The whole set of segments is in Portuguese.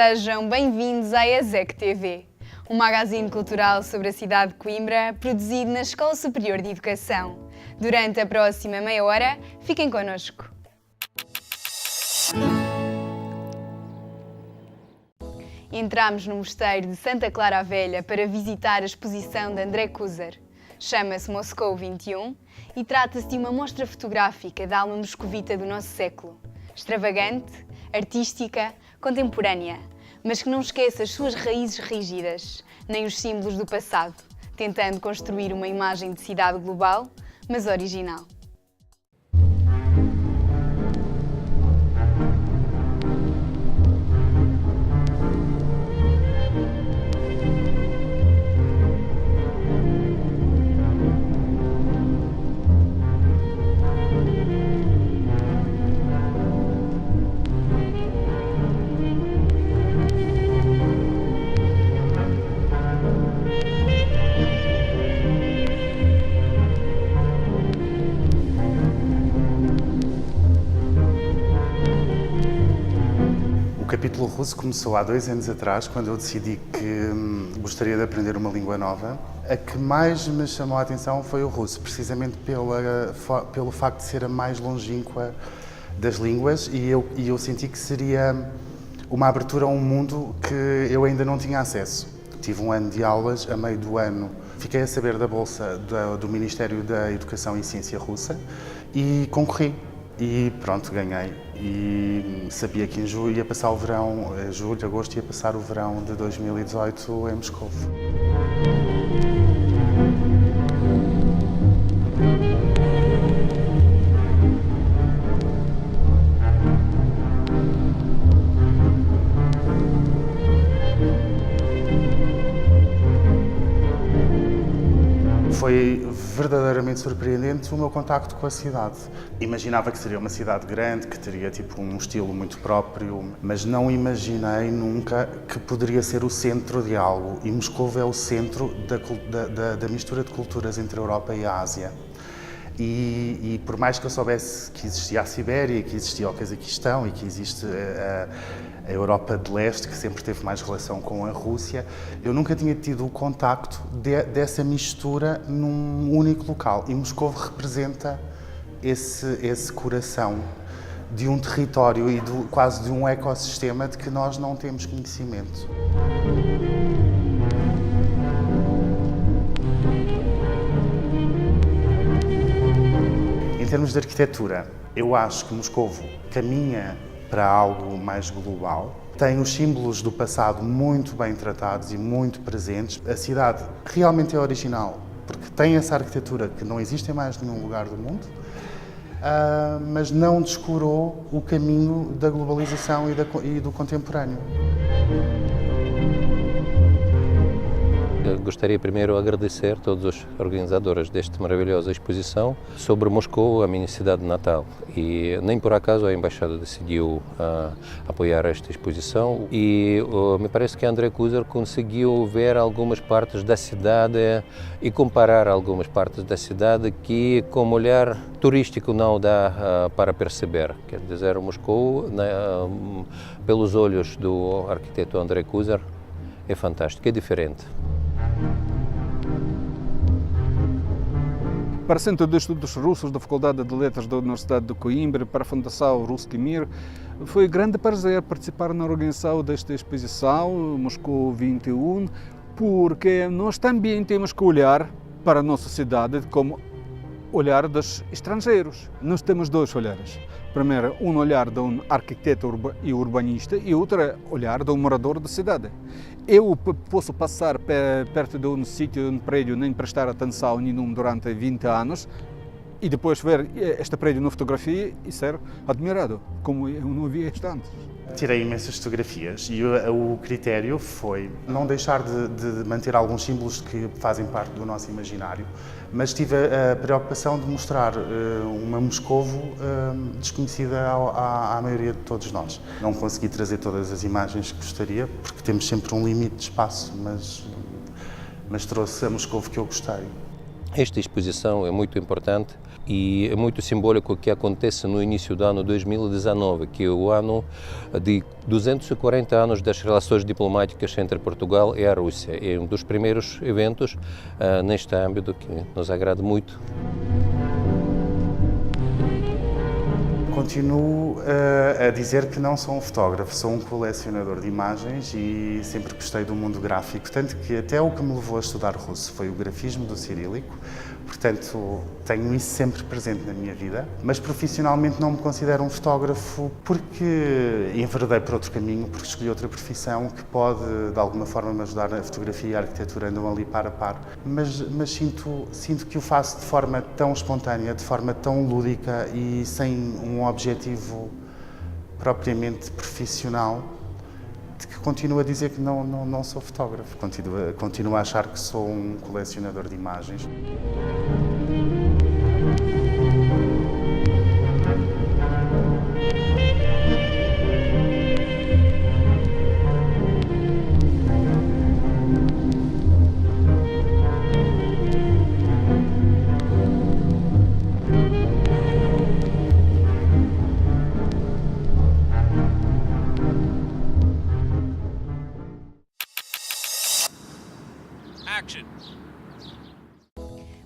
Sejam bem-vindos à ESEC TV, um magazine cultural sobre a cidade de Coimbra, produzido na Escola Superior de Educação. Durante a próxima meia hora, fiquem connosco. Entramos no mosteiro de Santa Clara a Velha para visitar a exposição de André Kuzer. Chama-se Moscou 21 e trata-se de uma mostra fotográfica da alma moscovita do nosso século. Extravagante, artística, contemporânea, mas que não esquece as suas raízes rígidas, nem os símbolos do passado, tentando construir uma imagem de cidade global, mas original. O capítulo russo começou há 2 anos atrás, quando eu decidi que gostaria de aprender uma língua nova. A que mais me chamou a atenção foi o russo, precisamente pelo facto de ser a mais longínqua das línguas e eu senti que seria uma abertura a um mundo que eu ainda não tinha acesso. Tive um ano de aulas, a meio do ano fiquei a saber da bolsa do Ministério da Educação e Ciência russa e concorri. E pronto, ganhei. E sabia que em julho ia passar o verão, julho, agosto, ia passar o verão de 2018 em Moscou. Foi verdadeiramente surpreendente o meu contacto com a cidade. Imaginava que seria uma cidade grande, que teria tipo um estilo muito próprio, mas não imaginei nunca que poderia ser o centro de algo. E Moscou é o centro da mistura de culturas entre a Europa e a Ásia. E por mais que eu soubesse que existia a Sibéria, que existia o Cazaquistão e que existe a Europa de Leste, que sempre teve mais relação com a Rússia, eu nunca tinha tido o contacto dessa mistura num único local. E Moscou representa esse coração de um território e quase de um ecossistema de que nós não temos conhecimento. Em termos de arquitetura, eu acho que Moscovo caminha para algo mais global. Tem os símbolos do passado muito bem tratados e muito presentes. A cidade realmente é original, porque tem essa arquitetura que não existe em mais nenhum lugar do mundo, mas não descurou o caminho da globalização e do contemporâneo. Eu gostaria primeiro de agradecer a todos os organizadores desta maravilhosa exposição sobre Moscou, a minha cidade natal. E nem por acaso a Embaixada decidiu apoiar esta exposição e me parece que André Kuzer conseguiu ver algumas partes da cidade e comparar algumas partes da cidade que com um olhar turístico não dá para perceber. Quer dizer, Moscou, pelos olhos do arquiteto André Kuzer, é fantástico, é diferente. Para o Centro de Estudos Russos da Faculdade de Letras da Universidade de Coimbra, para a Fundação Rусский Мир, foi um grande prazer participar na organização desta exposição, Moscou 21, porque nós também temos que olhar para a nossa cidade como olhar dos estrangeiros. Nós temos 2 olhares. Primeiro, um olhar de um arquiteto e urbanista e outro olhar de um morador da cidade. Eu posso passar perto de um sítio, um prédio, nem prestar atenção nenhum durante 20 anos e depois ver este prédio na fotografia e ser admirado, como eu não havia isto antes. Tirei imensas fotografias e o critério foi não deixar de manter alguns símbolos que fazem parte do nosso imaginário, mas tive a preocupação de mostrar uma Moscovo desconhecida à maioria de todos nós. Não consegui trazer todas as imagens que gostaria, porque temos sempre um limite de espaço, mas trouxe a Moscovo que eu gostei. Esta exposição é muito importante e é muito simbólico o que acontece no início do ano 2019, que é o ano de 240 anos das relações diplomáticas entre Portugal e a Rússia. É um dos primeiros eventos neste âmbito que nos agrada muito. Continuo a dizer que não sou um fotógrafo, sou um colecionador de imagens e sempre gostei do mundo gráfico, tanto que até o que me levou a estudar russo foi o grafismo do cirílico, portanto tenho isso sempre presente na minha vida, mas profissionalmente não me considero um fotógrafo porque enveredei por outro caminho, porque escolhi outra profissão que pode de alguma forma me ajudar. A fotografia e a arquitetura andam ali par a par, mas sinto que o faço de forma tão espontânea, de forma tão lúdica e sem um objetivo propriamente profissional, de que continuo a dizer que não sou fotógrafo, continuo a achar que sou um colecionador de imagens.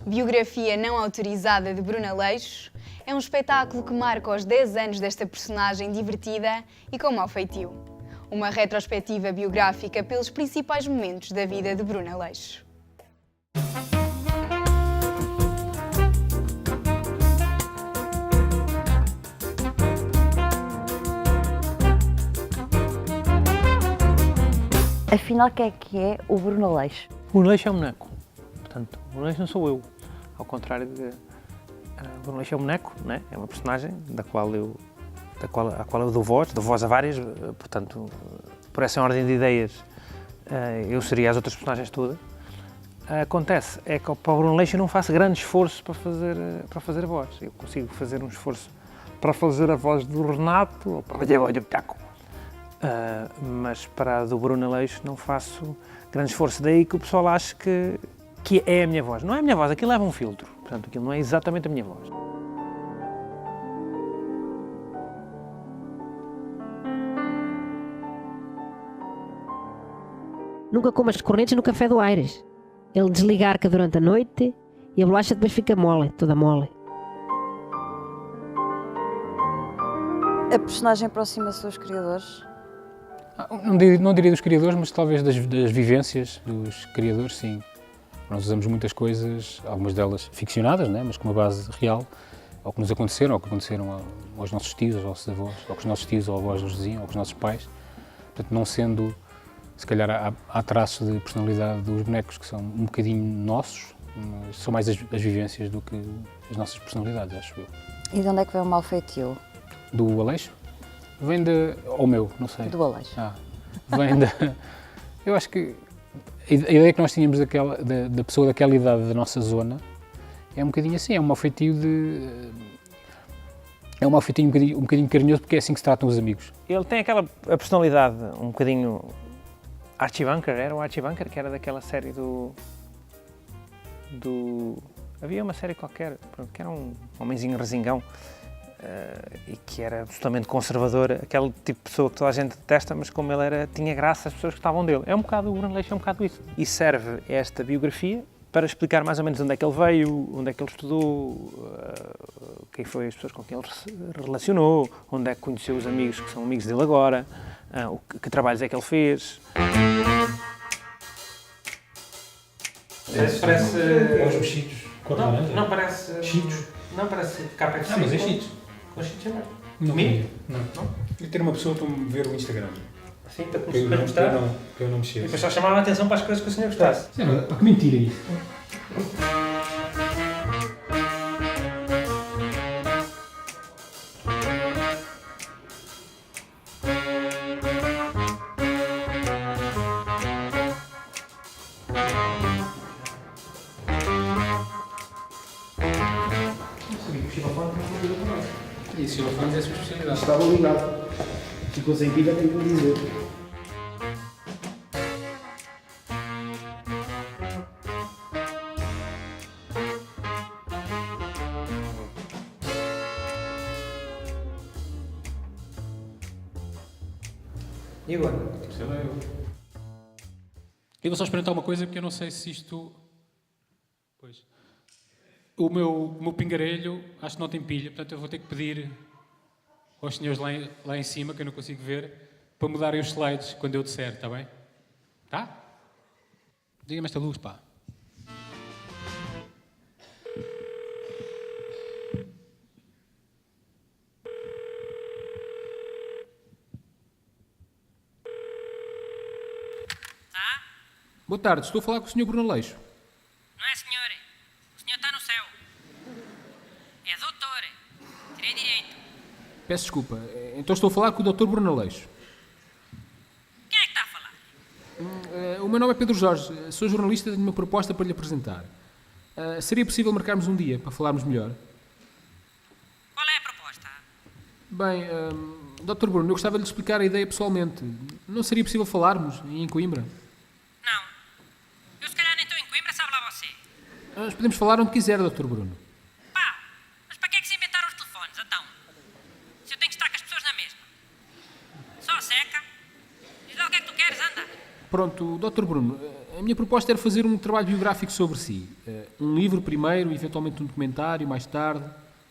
Biografia não autorizada de Bruna Leixo é um espetáculo que marca os 10 anos desta personagem divertida e com mau feitio. Uma retrospectiva biográfica pelos principais momentos da vida de Bruna Leixo. Afinal, quem é que é o Bruno Leixo? O Bruno Leixo é um boneco. Portanto, o Bruno Leixo não sou eu. Ao contrário de... O Bruno Leixo é um boneco, né? É uma personagem à qual eu dou voz a várias, portanto, por essa ordem de ideias, eu seria as outras personagens todas. Acontece é que para o Bruno Leixo eu não faço grande esforço para fazer a voz. Eu consigo fazer um esforço para fazer a voz do Renato ou para fazer a voz do Pitaco. Mas para a do Bruno Leixo não faço grande esforço. Daí que o pessoal acha que é a minha voz. Não é a minha voz, aquilo leva um filtro. Portanto, aquilo não é exatamente a minha voz. Nunca como as cornetas no café do Aires. Ele desliga a arca durante a noite e a bolacha depois fica mole, toda mole. A personagem aproxima-se dos criadores? Não diria dos criadores, mas talvez das vivências dos criadores, sim. Nós usamos muitas coisas, algumas delas ficcionadas, né? Mas com uma base real, ao que nos aconteceram, ao que aconteceram aos nossos tios, aos nossos avós, ou com os nossos tios ou avós nos diziam, ou com os nossos pais. Portanto, não sendo, se calhar, há traços de personalidade dos bonecos que são um bocadinho nossos, mas são mais as vivências do que as nossas personalidades, acho eu. E de onde é que vem o mau feitio? Do Aleixo? Vem ou meu, não sei. Do Aleixo. Vem eu acho que a ideia que nós tínhamos da pessoa daquela idade da nossa zona é um bocadinho assim, é um mau feitio um bocadinho carinhoso, porque é assim que se tratam os amigos. Ele tem a personalidade um bocadinho Archie Bunker, era o Archie Bunker, que era daquela série havia uma série qualquer, que era um homenzinho resingão, e que era absolutamente conservador, aquele tipo de pessoa que toda a gente detesta, mas como ele tinha graça, as pessoas gostavam dele. É um bocado, o Bruno Leixo é um bocado isso. E serve esta biografia para explicar mais ou menos onde é que ele veio, onde é que ele estudou, quem foi as pessoas com quem ele se relacionou, onde é que conheceu os amigos que são amigos dele agora, que trabalhos é que ele fez. Parece os mexidos, cor laranja. Não parece... Cheetos? Não parece KFC. Mas é cheetos. Com cheetos é mais. Não Comigo? Não. Eu ter uma pessoa para me ver o Instagram. Sim, para eu não, mostrar. Para eu não mexer. E depois só chamava a atenção para as coisas que o senhor gostasse. Sim, mas que mentira isso. E xilofanes é a sua especialidade. Estava ligado. Ficou sem pilha, tenho que lhe dizer. E agora? Sei lá eu. Eu vou só experimentar uma coisa porque eu não sei se isto... Pois. O meu pingarelho acho que não tem pilha, portanto eu vou ter que pedir aos senhores lá em cima, que eu não consigo ver, para mudarem os slides quando eu disser, está bem? Tá? Diga-me esta luz, pá. Boa tarde, estou a falar com o Sr. Bruno Aleixo. Não é, senhor? O senhor está no céu. É doutor. Tirei direito. Peço desculpa, então estou a falar com o Dr. Bruno Aleixo. Quem é que está a falar? O meu nome é Pedro Jorge, sou jornalista e tenho uma proposta para lhe apresentar. Seria possível marcarmos um dia para falarmos melhor? Qual é a proposta? Bem, Dr. Bruno, eu gostava de lhe explicar a ideia pessoalmente. Não seria possível falarmos em Coimbra? Não. Eu se calhar nem estou em Coimbra, sabe lá você. Nós podemos falar onde quiser, Dr. Bruno. Pá, mas para que é que se inventaram os telefones, então? Se eu tenho que estar com as pessoas na mesma. Só seca. Diz lá o que é que tu queres, anda. Pronto, Dr. Bruno, a minha proposta era fazer um trabalho biográfico sobre si. Um livro primeiro, eventualmente um documentário mais tarde.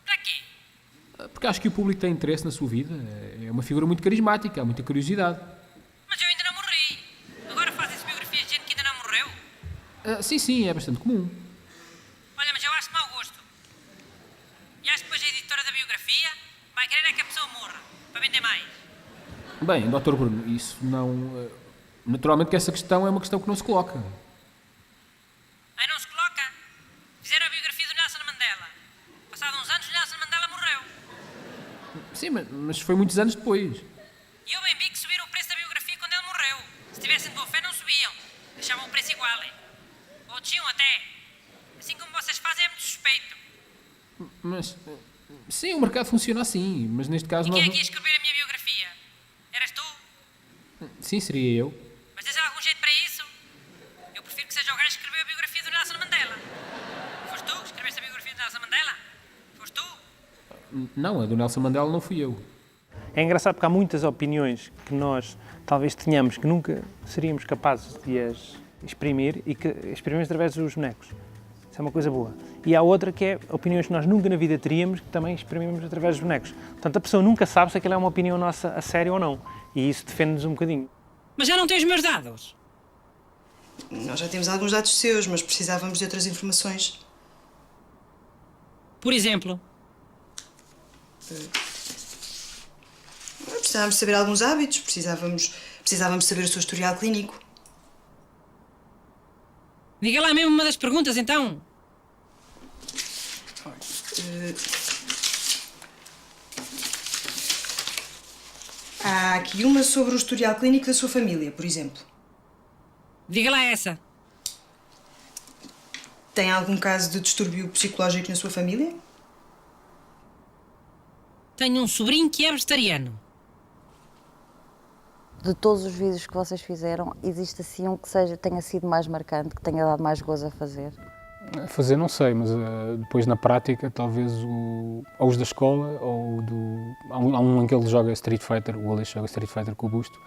Para quê? Porque acho que o público tem interesse na sua vida. É uma figura muito carismática, há muita curiosidade. Mas eu ainda não morri. Agora fazem-se biografias de gente que ainda não morreu. Sim, é bastante comum. Olha, mas eu acho de mau gosto. E acho que depois a editora da biografia vai querer é que a pessoa morra, para vender mais. Bem, Dr. Bruno, isso não... Naturalmente que essa questão é uma questão que não se coloca. Aí não se coloca. Fizeram a biografia do Nelson Mandela. Passados uns anos, Nelson Mandela morreu. Sim, mas foi muitos anos depois. E eu bem vi que subiram o preço da biografia quando ele morreu. Se tivessem de boa fé, não subiam. Deixavam o preço igual. Ou desciam até. Assim como vocês fazem é muito suspeito. Mas... Sim, o mercado funciona assim, mas neste caso E quem nós... é que ia escrever a minha biografia? Eras tu? Sim, seria eu. Mas tens algum jeito para isso? Eu prefiro que seja o gajo que escreveu a biografia do Nelson Mandela. Foste tu que escreveste a biografia do Nelson Mandela? Foste tu? Não, a do Nelson Mandela não fui eu. É engraçado porque há muitas opiniões que nós talvez tenhamos que nunca seríamos capazes de as exprimir e que exprimimos através dos bonecos. Isso é uma coisa boa. E há outra que é opiniões que nós nunca na vida teríamos que também exprimimos através dos bonecos. Portanto, a pessoa nunca sabe se aquilo é uma opinião nossa a sério ou não. E isso defende-nos um bocadinho. Mas já não tens meus dados? Nós já temos alguns dados seus, mas precisávamos de outras informações. Por exemplo? Precisávamos de saber alguns hábitos, precisávamos de saber o seu historial clínico. Diga lá mesmo uma das perguntas, então. Há aqui uma sobre o historial clínico da sua família, por exemplo. Diga lá essa. Tem algum caso de distúrbio psicológico na sua família? Tenho um sobrinho que é vegetariano. De todos os vídeos que vocês fizeram, existe assim um que tenha sido mais marcante, que tenha dado mais gozo a fazer? Fazer não sei, mas depois na prática talvez ou os da escola ou há um em que ele joga Street Fighter, o Aleixo joga Street Fighter com o busto,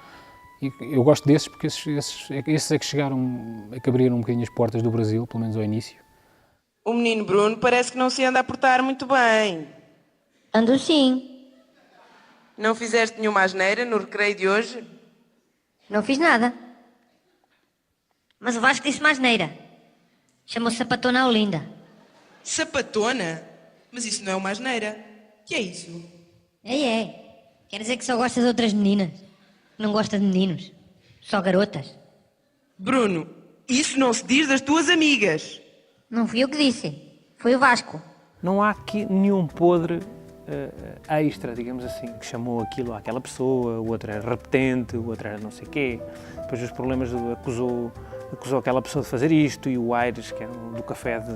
e eu gosto desses porque esses é que chegaram, é que abriram um bocadinho as portas do Brasil, pelo menos ao início. O menino Bruno parece que não se anda a portar muito bem. Ando sim. Não fizeste nenhuma asneira no recreio de hoje? Não fiz nada. Mas o Vasco disse uma asneira. Chamou-se Sapatona Olinda. Sapatona? Mas isso não é uma asneira. Que é isso? É. Quer dizer que só gosta de outras meninas. Não gosta de meninos. Só garotas. Bruno, isso não se diz das tuas amigas. Não fui eu que disse. Foi o Vasco. Não há aqui nenhum podre extra, digamos assim, que chamou aquilo àquela pessoa, o outro era repetente, o outro era não sei quê. Depois os problemas acusou aquela pessoa de fazer isto, e o Aires, que era do café, de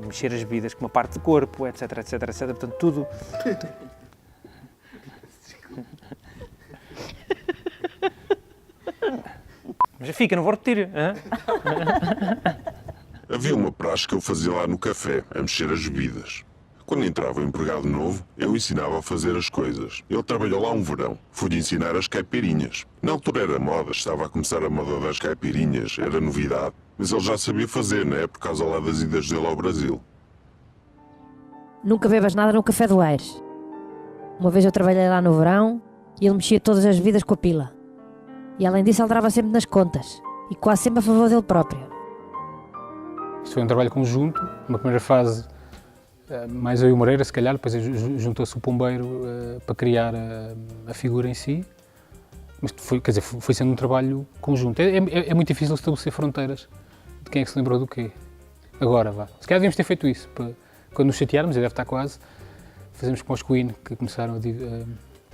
mexer as bebidas com uma parte do corpo, etc, etc, etc. Portanto, tudo... Mas já fica, não vou repetir. Hein? Havia uma praxe que eu fazia lá no café, a mexer as bebidas. Quando entrava um empregado novo, eu ensinava a fazer as coisas. Ele trabalhou lá um verão. Fui-lhe ensinar as caipirinhas. Na altura era moda, estava a começar a moda das caipirinhas, era novidade. Mas ele já sabia fazer, não é? Por causa lá das idas dele ao Brasil. Nunca bebas nada no Café do Aires. Uma vez eu trabalhei lá no verão e ele mexia todas as bebidas com a pila. E além disso, ele entrava sempre nas contas e quase sempre a favor dele próprio. Isto foi um trabalho conjunto, uma primeira fase mais eu e o Moreira, se calhar, depois juntou-se o Pombeiro para criar a figura em si, mas foi, quer dizer, foi sendo um trabalho conjunto. É muito difícil estabelecer fronteiras de quem é que se lembrou do quê. Agora, vá. Se calhar devíamos ter feito isso, para, quando nos chatearmos, e deve estar quase, fazemos como os Queen, que começaram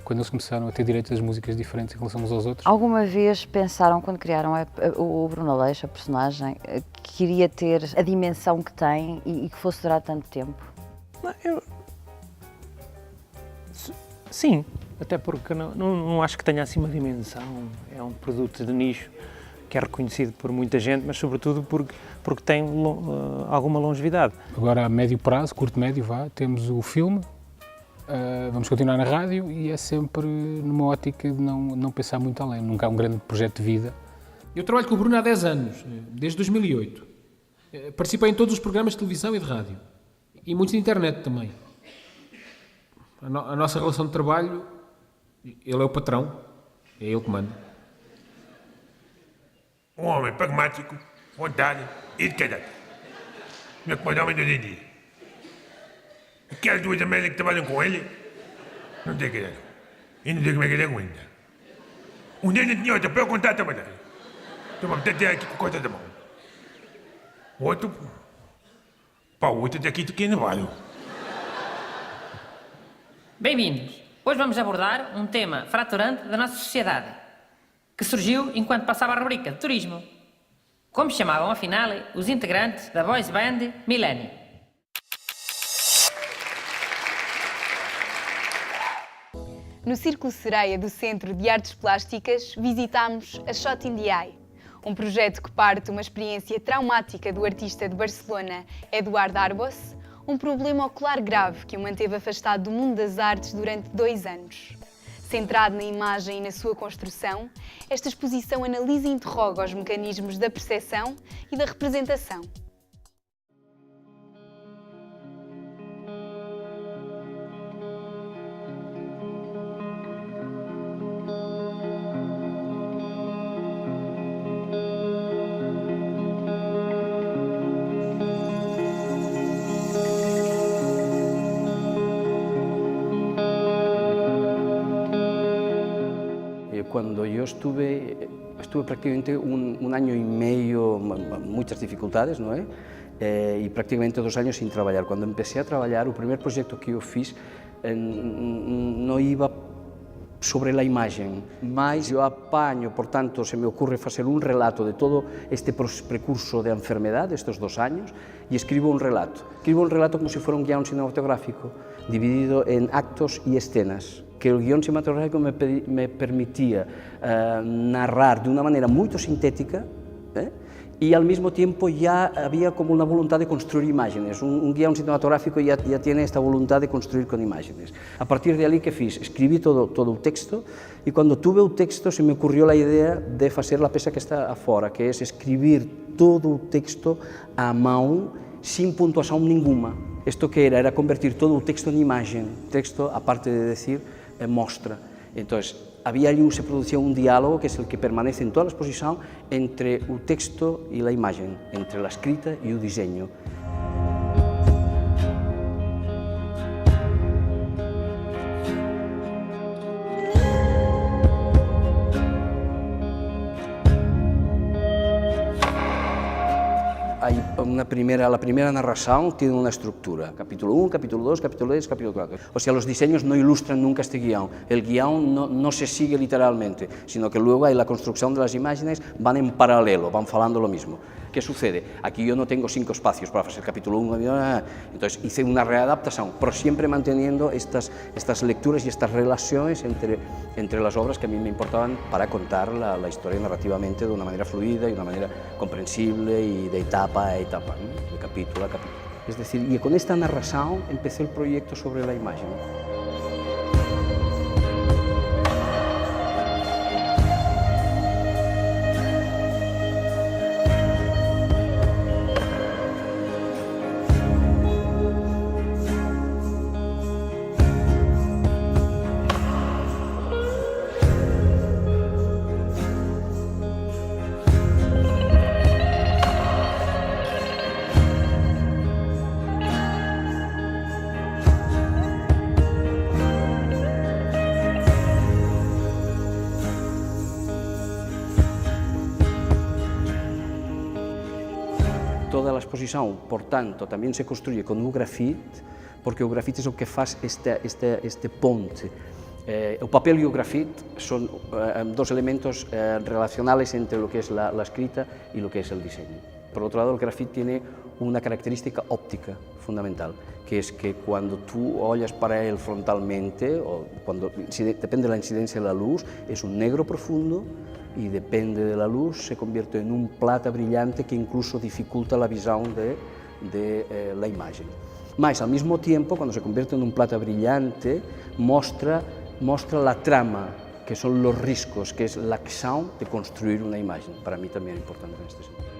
quando eles começaram a ter direitos às músicas diferentes em relação uns aos outros. Alguma vez pensaram, quando criaram o Bruno Aleixo, a personagem, que queria ter a dimensão que tem e que fosse durar tanto tempo? Sim, até porque não acho que tenha assim uma dimensão. É um produto de nicho que é reconhecido por muita gente, mas sobretudo porque tem alguma longevidade. Agora, a médio prazo, curto médio, temos o filme, vamos continuar na rádio e é sempre numa ótica de não pensar muito além. Nunca há um grande projeto de vida. Eu trabalho com o Bruno há 10 anos, desde 2008. Participei em todos os programas de televisão e de rádio. E muitos de internet também. A nossa relação de trabalho, ele é o patrão, é ele que manda. Um homem pragmático, vontade e de caráter. Não é como o homem de hoje em dia. Aquelas duas amélias que trabalham com ele, não tem caráter. E não sei como é que ele aguenta. Um deles não tinha outra para eu contar a trabalhar. Estou a meter aqui com coisa da mão. O outro... Pá, o outro daqui do que é navalho. Bem-vindos. Hoje vamos abordar um tema fraturante da nossa sociedade, que surgiu enquanto passava a rubrica de turismo. Como chamavam, afinal, os integrantes da boys band Millennium. No Círculo Sereia do Centro de Artes Plásticas, visitámos a Shot in the Eye, um projeto que parte de uma experiência traumática do artista de Barcelona, Eduard Arbós, um problema ocular grave que o manteve afastado do mundo das artes durante 2 anos. Centrado na imagem e na sua construção, esta exposição analisa e interroga os mecanismos da percepção e da representação. Cuando yo estuve prácticamente un año y medio, muchas dificultades, ¿no? Y prácticamente 2 años sin trabajar. Cuando empecé a trabajar, el primer proyecto que yo fiz no iba sobre la imagen, mas yo apaño, por tanto, se me ocurre hacer un relato de todo este precurso de enfermedad de estos 2 años y escribo un relato. Escribo un relato como si fuera un guión cinematográfico, dividido en actos y escenas, que el guión cinematográfico me permitía narrar de una manera muy sintética, y al mismo tiempo ya había como una voluntad de construir imágenes. Un guión cinematográfico ya tiene esta voluntad de construir con imágenes. A partir de ahí, ¿qué fiz? Escribí todo el texto, y cuando tuve el texto se me ocurrió la idea de hacer la peça que está afuera, que es escribir todo el texto a mão, sin puntuación ninguna. Esto que era convertir todo el texto en imagen. Texto, aparte de decir, mostra. Entonces, se producía un diálogo que es el que permanece en toda la exposición entre el texto y la imagen, entre la escrita y el diseño. La primera narración tiene una estructura, capítulo 1, capítulo 2, capítulo 3, capítulo 4. O sea, los diseños no ilustran nunca este guión. El guión no se sigue literalmente, sino que luego hay la construcción de las imágenes, van en paralelo, van falando lo mismo. ¿Qué sucede? Aquí yo no tengo 5 espacios para hacer el capítulo 1, entonces hice una readaptación, pero siempre manteniendo estas lecturas y estas relaciones entre las obras que a mí me importaban para contar la historia narrativamente de una manera fluida y de una manera comprensible y de etapa a etapa, de capítulo a capítulo. Es decir, y con esta narración empecé el proyecto sobre la imagen. Toda a exposición, por tanto, tamén se construye con un grafite, porque o grafite é o que faz este ponte. O papel e o grafite son dos elementos relacionales entre lo que es la escrita y lo que es el diseño. Por otro lado, el grafite tiene una característica óptica fundamental, que es que cuando tú oyes para él frontalmente, o cuando depende de la incidencia de la luz, es un negro profundo, y depende de la luz, se convierte en un plata brillante que incluso dificulta la visión de la imagen. Mas, al mismo tiempo, cuando se convierte en un plata brillante, mostra la trama, que son los riscos, que es la acción de construir una imagen. Para mí también es importante en este sentido.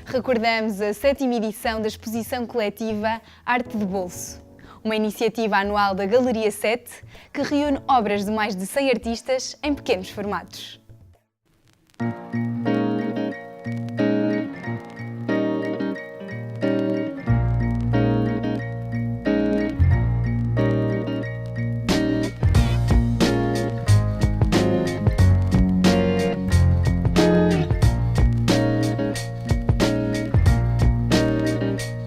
Recordamos a 7ª edição da exposição coletiva Arte de Bolso, uma iniciativa anual da Galeria 7 que reúne obras de mais de 100 artistas em pequenos formatos.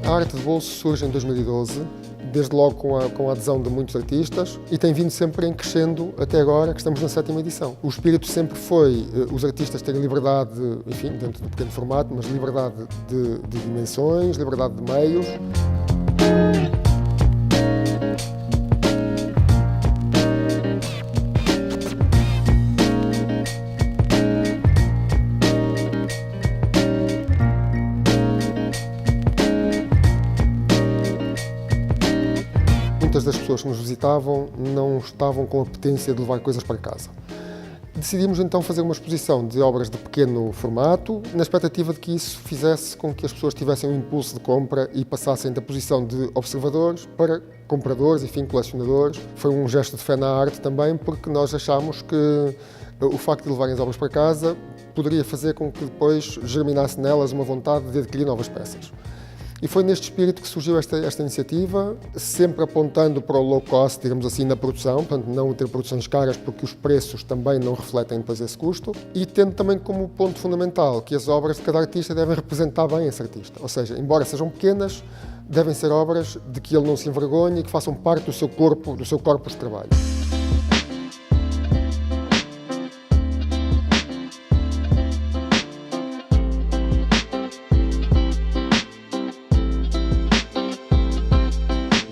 A Arte de Bolso surge em 2012, desde logo com a adesão de muitos artistas, e tem vindo sempre em crescendo até agora, que estamos na 7ª edição. O espírito sempre foi os artistas terem liberdade, enfim, dentro do pequeno formato, mas liberdade de dimensões, liberdade de meios. Muitas das pessoas que nos visitavam não estavam com a potência de levar coisas para casa. Decidimos então fazer uma exposição de obras de pequeno formato, na expectativa de que isso fizesse com que as pessoas tivessem um impulso de compra e passassem da posição de observadores para compradores, enfim, colecionadores. Foi um gesto de fé na arte também, porque nós achámos que o facto de levarem as obras para casa poderia fazer com que depois germinasse nelas uma vontade de adquirir novas peças. E foi neste espírito que surgiu esta iniciativa, sempre apontando para o low cost, digamos assim, na produção, portanto não ter produções caras porque os preços também não refletem depois esse custo, e tendo também como ponto fundamental que as obras de cada artista devem representar bem esse artista, ou seja, embora sejam pequenas, devem ser obras de que ele não se envergonhe e que façam parte do seu corpo de trabalho.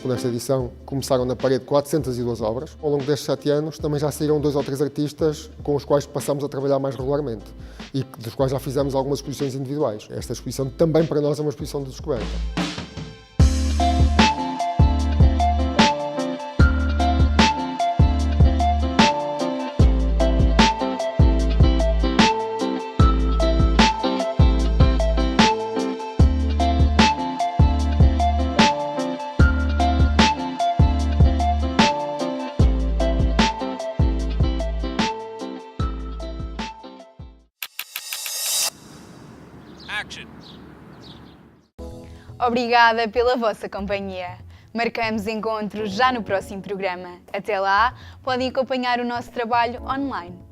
Nesta edição começaram na parede 402 obras. Ao longo destes 7 anos também já saíram 2 ou 3 artistas com os quais passamos a trabalhar mais regularmente e dos quais já fizemos algumas exposições individuais. Esta exposição também para nós é uma exposição de descoberta. Obrigada pela vossa companhia. Marcamos encontros já no próximo programa. Até lá, podem acompanhar o nosso trabalho online.